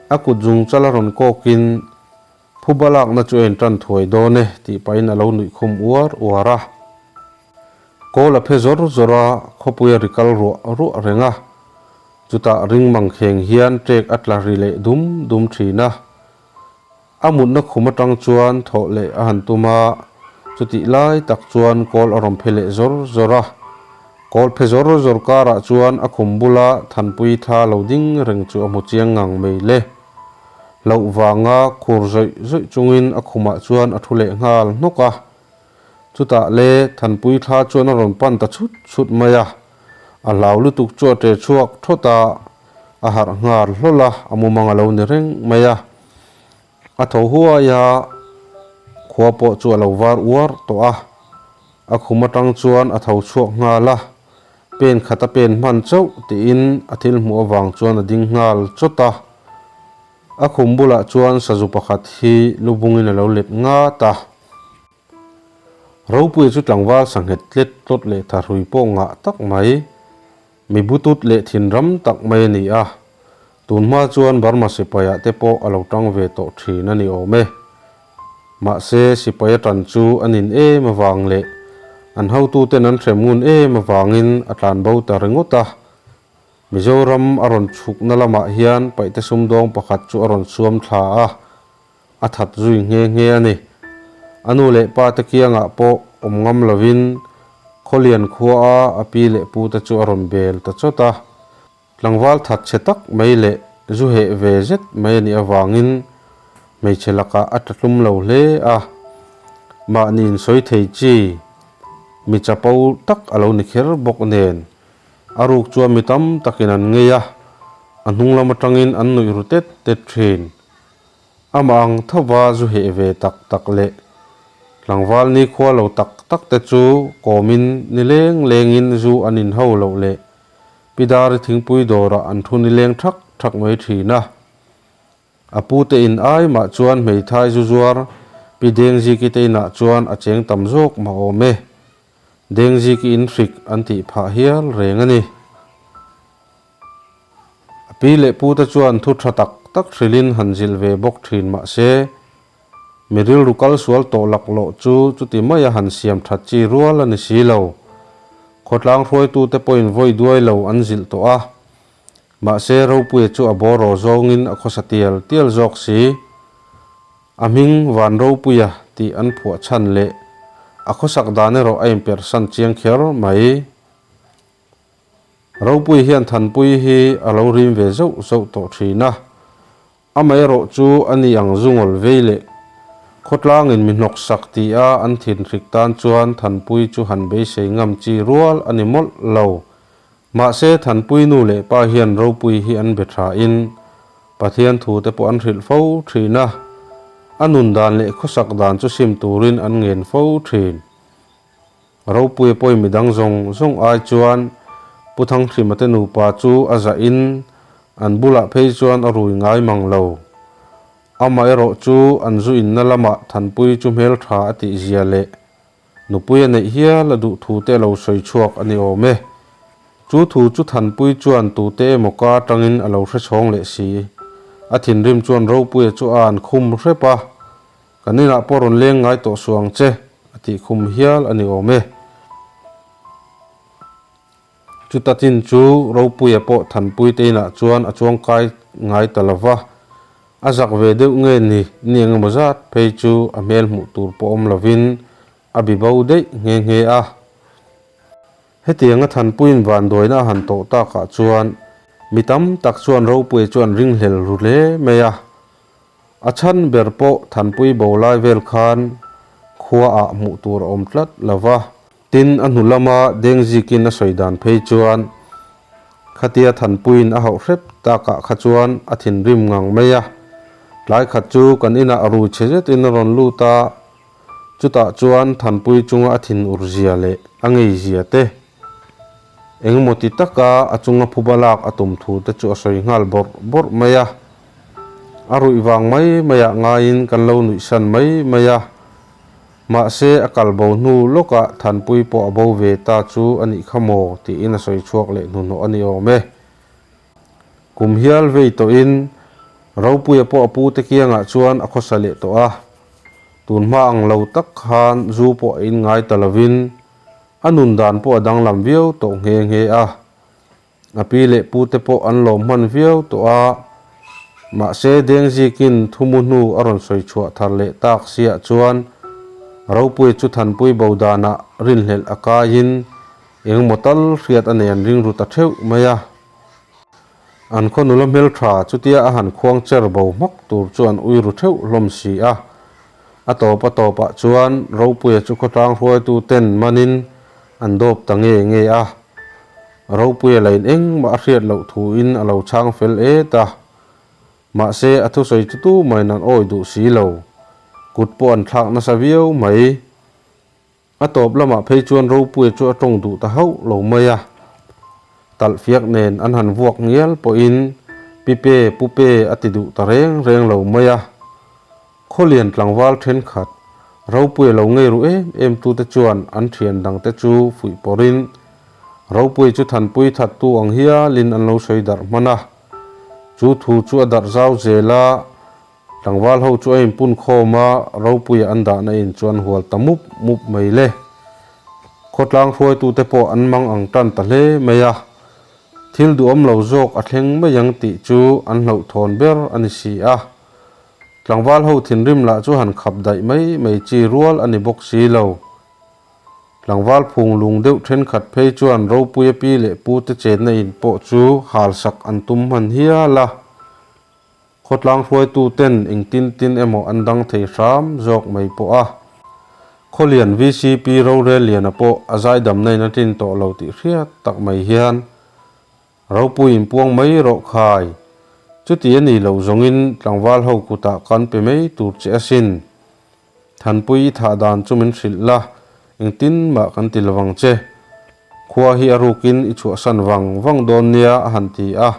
akujung chalaron kokin phubalak na chu en tran thoi done ti pain alo nui khum uara kola phe zor zora khopuya rikal ro renga chuta ring mang kheng hian trek atla rile dum thina amun na khuma tang chuan tho le han tuma chuti lai tak chuan kol arom phele zora kol phe zor kara chuan a khumbula thanpui tha loading reng chu amu chiang ngang meile lo wanga khur zoi chungin a khuma chuan a thule ngal noka chuta le thanpui tha chuan aron pan ta chut maya a laulu tuk chu te chuak thota a har ngar hlola amu manga lo ni reng maya a tho huwa ya khuapo chu alo war uar to a khuma tang chuan a tho chuak nga la pen khata pen man chau ti in athil mu awang chuan a ding ngal chota a khumbula chuan saju pakhat hi lubungin alo let nga ta ropui chu tlangwal sanghet tlet tot le tharui po nga tak mai mi butut le thinram tak mai ni a tunma chuan barma sipaya te po alo tang ve to thina ni ome ma se sipaya tan chu anin e mawang le an how tu ten an thremun e mawangin atlan bo ta rengota mizoram aron chuk na lama hian paite sumdong pakhat chu aron suam thla a that zui nge ani anu le pa ta kianga po omngam lovin kholian khuwa api le pu ta chu aron bel ta chota tlangwal that chetak meile zu he ve zet mai ni awangin mei chelaka atatlum lo hle ma nin soi thei chi mi chapau tak alo ni kher bok nen aruk chu mi tam takin an ngeya anung lama tangin an nui rutet te thin amang thawa zu he ve tak le tlangwal ni khwa lo tak te chu komin ni lengin zu anin ho lo le pidar thingpui dora an thu ni leng thak mai thina apu te in ai ma chuan mei thai zu zuar pi deng ji ki te na chuan a cheng tam jok ma ome deng ji ki in frik anti pha hial rengani pi le pu ta chuan thu thatak tak thrilin hanjil ve bok thin ma se miril rukal sual to laklo chu ti maya han siam that chi rual ani silo khotlang hroi tu te point voi duai lo anjil to ma se ro pui chu aboro zongin a khosatial tial jok si aming van ro puya ti an phua chan le a khosak dane ro aim per san chiang kher mai ro pui hian than pui hi alo rim ve zo to thina amai ro chu ani ang zungol veile khotlang in minok sakti a an thin rik tan chuan thanpui chu han be sei ngam chi rual animal lo ma se thanpui nu le pa hian ropui hi an be tha in pathian thu te po an ril fo thina anun dan le khosak dan chu sim turin an ngen fo thin ropui poi midang zong ai chuan puthang thrimate nu pa chu aza in an bula phei chuan a rui ngai mang lo ama ero chu anzu in na lama thanpui chu mel tha ati zia le nupui nei hia la du thu te lo soi chuak ani ome chu thu chu thanpui chuan tu te moka tangin alo hre chhong le si a thin rim chuan ropui chu an khum hrepa kanina poron leng ngai to suang che ati khum hial ani ome chu tatin chu ropui po thanpui te na chuan a chuang kai ngai talawa azak ve deuh nge ni niang mazat phei chu a mel mu tur po om lovin abi bo dei nge a hetianga thanpuin van doina han to ta ka chuan mitam tak chuan ropui chuan ring hlel rule meya achan berpo thanpui bolai vel khan khuwa a mu tur om tlat lawa tin anulama dengjikin a soidan phei chuan khatia thanpuin a hau hrep ta ka kha chuan a thin rim ngang meya lai khat chu kan ina aru chejet in ron luta chuta chuan thanpui chunga athin urzia le angei zia te engmoti taka achunga phubalak atum thu te chu asoi ngal bor maya aru iwang mai maya ngain kan lo nui san mai maya ma se akal bo nu loka thanpui po abo ve ta chu ani khamo ti in asoi chuak le nu no ani ome kum hial ve to in ropui po apu te kianga chuan a khosale to a tunma ang lo tak khan zu po in ngai talovin anun dan po adang lam viau to nge a api le pu te po an lo man viau to a ma se deng jikin thumu nu aron soi chua thar le tak sia chuan ropui chu thanpui bodana rin hlel akain eng motal riat anen ring ru ta theu maya an khonula mel tha chutia a han khuang cher bo mak tur chuan uiru theu lom si a atopa chuan ropui chu khotang hruai tu ten manin an dop tange nge a ropui lain eng ma hriat lo thu in alo chang fel e ta ma se athu soi tu mai nan oi du si lo kut po an thak na saviau mai atop lama phei chuan ropui chu atong du ta hau lo mai a tal fiak nen an han vuak ngial po in pipe pupe atidu tareng reng lo maya kholian tlangwal then khat ropui lo ngei ru em tu te chuan an thian dang te chu fui porin ropui chu thanpui that tu ang hia lin an lo soi dar mana chu thu chu adar zau zela tlangwal ho chu em pun khoma ropui an da na in chuan hual tamup mup mai le khotlang hruai tu te po an mang ang tan ta hle maya thil du om lo zok a thleng mai yang ti chu an lo thon ber ani si a tlangwal ho thin rim la chu han khap dai mai chi rual ani bok si lo tlangwal phung lung deuh then khat phei chuan ropui pi le pu te chen na in po chu hal sak an tum man hia la khotlang hruai tu ten eng tin emo an dang thei ram zok mai po a kholian vcp ro re lian a po azai dam nei na tin to lo ti hriat tak mai hian ropui puang mai ro khai chuti ani lo zongin tlangwal ho kuta kan pe mai tur che asin thanpui tha dan chumin hrilla engtin ma kan tilwang che khua hi arukin ichu san wang don nia han ti a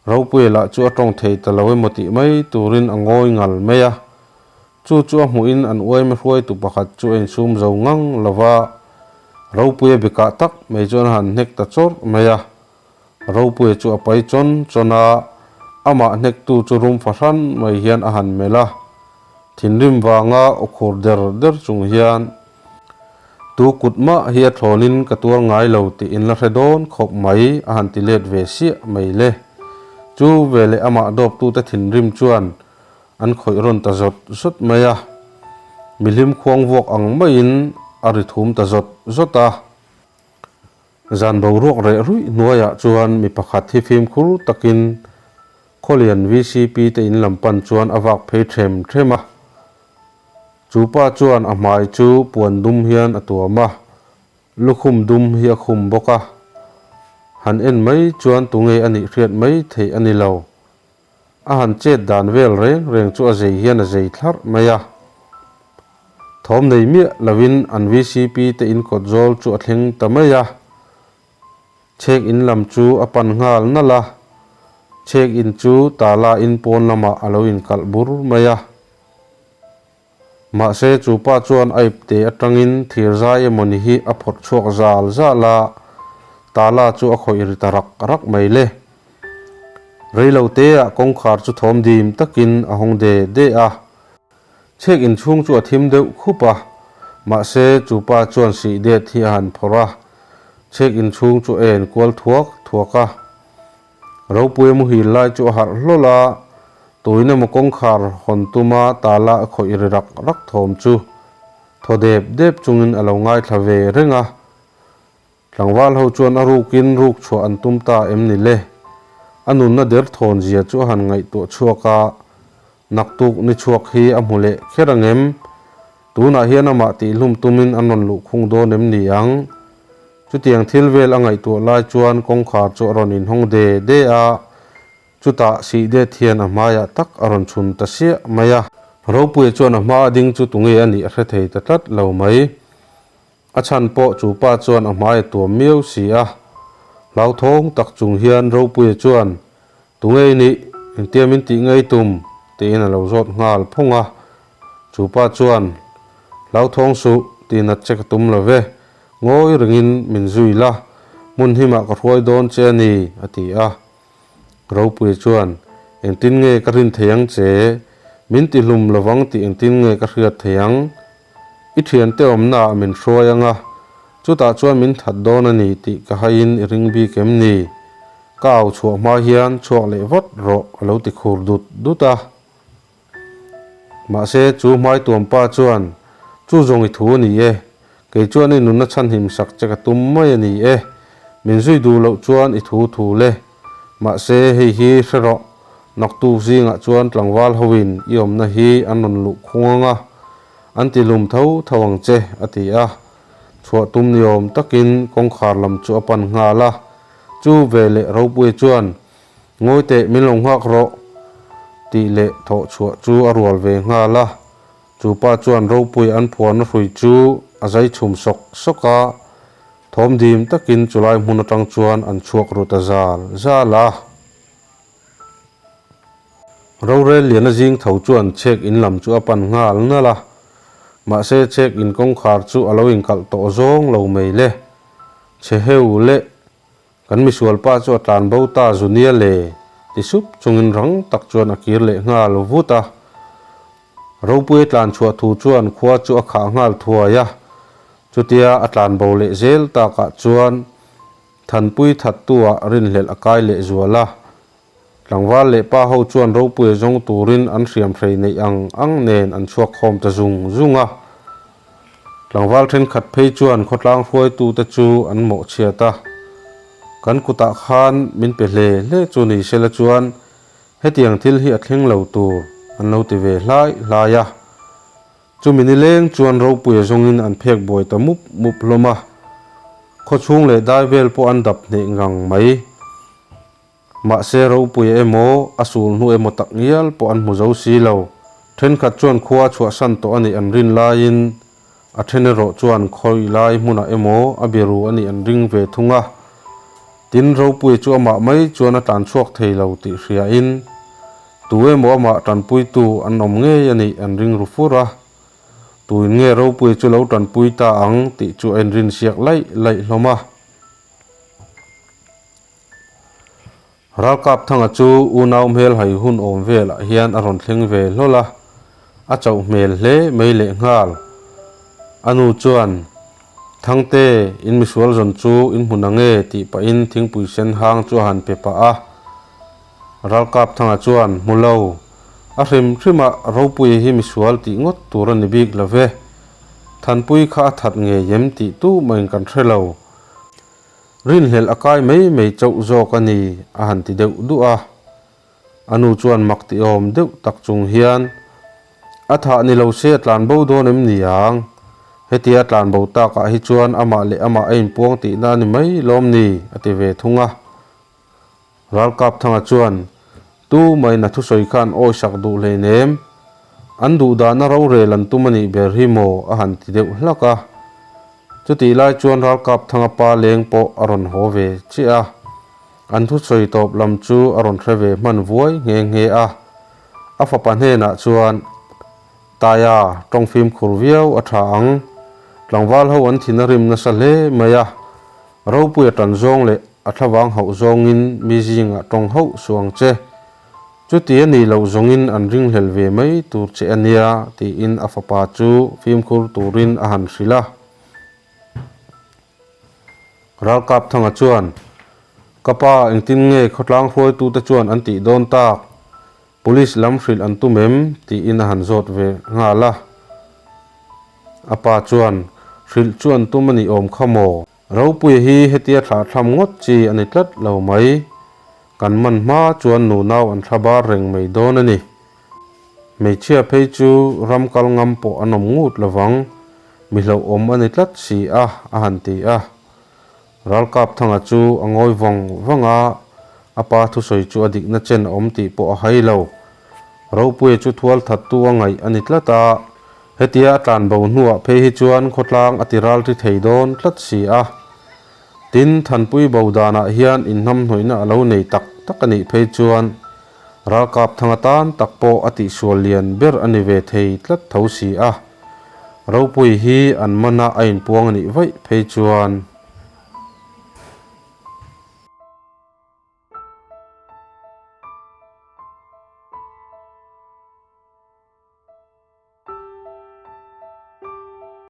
ropui la chu atong thei talowe moti mai turin angoi ngal meya chu mu in an uai me hruai tu pakhat chu en sum zo ngang lawa ropui bika tak mai chon han nek ta chor meya ropui chu apai chona ama nek tu churum fasan mai hian a han mela thinrim wanga okhor der chung hian tu kutma hi thonin katur ngai lo ti in la redon khop mai a han ti let ve si mai le chu vele ama dop tu ta thinrim chuan an khoi ron ta zot maya milim khuang wok ang mai in ari thum ta zota zan bo rok re rui nuaya chuan mi pakhat hi phim khur takin kholian vcp te in lampan chuan awak phei thema chu pa chuan a hmai chu puan dum hian a tuama lukhum dum hi a khum boka han en mai chuan tunge ani hriat mai thei ani lo a han chet dan vel reng chu a zei hian a zei thlar maya thom nei mi lovin an VCP te in kotzol chu a thleng tamaya check in lam chu a pan ngal na la check in chu tala in pon lama alo in kalbur maya ma se chu pa chuan aip te atangin thirzai emoni hi a phot chuak zal zala tala chu a khoi ri tarak rak mai le reilo te a kong khar chu thom dim takin a hongde de a check in chung chu a thim deuh khupa ma se chu pa chuan si de thi han phora check in chung chu en kwal thuaka ro pui mu hi lai chu har hlola toina mo kong khar hon tuma tala khoi ri rak rak thom chu thodep dep chungin alo ngai thlave renga tlangwal ho chuan a rukin ruk chho an tumta emni le anun na der thon zia chu han ngai to chuaka naktuk ni chuak hi amule kherangem tuna hian ama ti hlum tumin anon lu khung do nem ni ang chu tiang thil vel angai to lai chuan kong khar chu ron in hong de a chuta si de thian a maya tak aron chun ta sia maya ro pui chuan a ma ding chu tunge ani a thei ta tat lo mai a chan po chu pa chuan a mai to miu si a lau thong tak chung hian ro pui chuan tunge ni tiamin ti ngai tum te in a lo zot ngal phunga chu pa chuan lau thong su ti na chek tum lo ve ngoi ringin min zui la mun hima ka roi don che ni ati a ro pui chuan eng tin nge ka rin theyang che min ti hlum lawang ti eng tin nge ka hriat theyang i thian te omna min hroyanga chuta chuan min that don ani ti ka hain ring bi kem ni kaw chuak ma hian chuak le vot ro alo ti khur duta ma se chu mai tuam pa chuan chu zong I thu ni e ke chuan I nun na chan him sak cheka tum mai ani e min zui du lo chuan I thu le ma se hei hi hro nak tu zinga chuan tlangwal howin iom na hi anon lu khunga anti lum thawang che ati a chua tum niom takin kong khar lam chu apan nga la chu vele ro pui chuan ngoi te min long hak ro ti le tho chua chu arwal ve nga la chu pa chuan ro pui an phuan hrui chu azai chum soka thom dim takin chulai hmun atang chuan an chuak ruta zala ro re lian a jing tho chuan check in lam chu apan ngal na la ma se check in kong khar chu alo in kal to zong lo mei le che heu le kan mi sual pa chu tan bo ta zunia le ti sup chungin rang tak chuan akir le nga lo vuta ro pui tlan chua thu chuan khwa chu a kha ngal thuaya chutia atlan bo le zel ta ka chuan than pui that tua rin hlel akai le zuala tlangwal le pa ho chuan ro pui zong turin an hriam threi nei ang nen an chuak khom ta zunga tlangwal then khat phei chuan khotlang hruai tu ta chu an mo chiata kan kuta khan min pe le chu ni sela chuan hetiang thil hi athleng lo tur an lo ti ve hlaya chu min leng chuan ro pui zongin an phek boi ta mup loma kho chung le dai vel po an dap ne ngang mai ma se ro pui emo asul nu emo tak ngial po an mu zo si lo then khat chuan khuwa chua san to ani an rin lain a thene ro chuan khoi lai hmuna emo abiru ani an ring ve thunga tin ro pui chu ama mai chuan a tan chuak thei lo ti hria in tu emo ama tan pui tu an om nge ani an ring rufura tu nge ro pui chu lo tan pui ta ang ti chu en rin siak lai hloma rakap thanga chu unaw mel hai hun om vela hian aron thleng ve hlola a chau mel hle meile ngal anu chuan thangte in misual zon chu in hunange ti pa in thingpui sen hang chu han pe pa a rakap thanga chuan mulo a hrimma ropui hi misual ti ngot turan ni big love thanpui kha that nge yem ti tu main kan threlo rin hel akai mei chau zok ani a han ti deuh du a anu chuan mak ti om deuh tak chung hian atha ni lo se tlan bo do nem niang hetia tlan bo ta ka hi chuan ama le ama ein puang ti na ni mai lom ni ati ve thunga ral kap thanga chuan tu mai na thu soi khan o sak du le nem an du da na ro re lan tu mani ber hi mo a han ti deuh hlaka chuti lai chuan ral kap thanga pa leng po aron ho ve chi a an thu soi top lam chu aron thre ve man vuai nge a fa pan he na chuan taya tong phim khurviau athang tlangwal ho an thinarim na sale maya ro pu tan zong le athawang ho zong in mi jinga tong ho suang che chuti ani lo zong in an ring hlel ve mai tur che ania ti in afapa chu phim khur turin a han sila ral kap thanga chuan kapa engtin nge khotlang hroi tu ta chuan an ti don tak police lam hril an tu mem ti in a han zot ve nga la apa chuan hril chuan tu mani om khamo ro pui hi hetia thla thlam ngot chi ani tlat lo mai kan man ma chuan nu naw an thaba reng mei don ani mei chia phei chu ram kal ngam po anom ngut lawang mi lo om ani tlat si a han ti a ral kap thanga chu angoi vong wanga apa thu soi chu adik na chen om ti po a hai lo ro pui chu thual that tu angai ani tlata hetia tlan bo nuwa phei hi chuan khotlang atiral ri thei don tlat si a tin than pui bo dana hian in nam hnoina alo nei tak tak ani phei chuan ral kap thanga tan takpo ati sual lian ber ani ve thei tlat tho si a ro pui hi an mana ain puang ani vai phei chuan